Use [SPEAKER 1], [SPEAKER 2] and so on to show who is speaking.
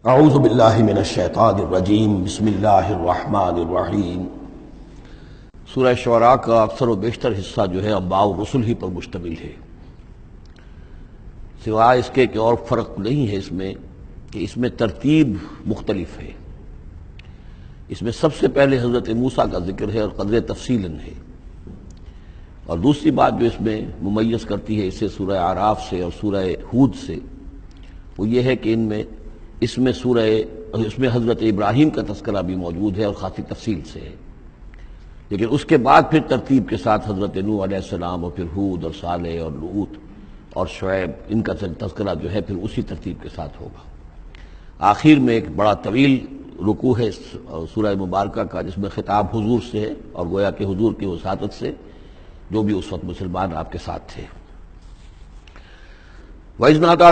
[SPEAKER 1] اعوذ باللہ من الشیطان الرجیم بسم اللہ الرحمن الرحیم۔ سورہ شعراء کا اکثر و بیشتر حصہ جو ہے انباء و رسل ہی پر مشتمل ہے، سوائے اس کے کہ اور فرق نہیں ہے اس میں کہ اس میں ترتیب مختلف ہے۔ اس میں سب سے پہلے حضرت موسیٰ کا ذکر ہے اور قدر تفصیلاً ہے، اور دوسری بات جو اس میں ممیز کرتی ہے اسے سورہ اعراف سے اور سورہ ہود سے، وہ یہ ہے کہ اس میں حضرت ابراہیم کا تذکرہ بھی موجود ہے اور خاصی تفصیل سے ہے، لیکن اس کے بعد پھر ترتیب کے ساتھ حضرت نوح علیہ السلام اور پھر ہود اور صالح اور لوط اور شعیب، ان کا تذکرہ جو ہے پھر اسی ترتیب کے ساتھ ہوگا۔ آخر میں ایک بڑا طویل رکوع ہے سورہ مبارکہ کا، جس میں خطاب حضور سے ہے اور گویا کہ حضور کی وساطت سے جو بھی اس وقت مسلمان آپ کے ساتھ تھے۔ وَإِذْ نَادَىٰ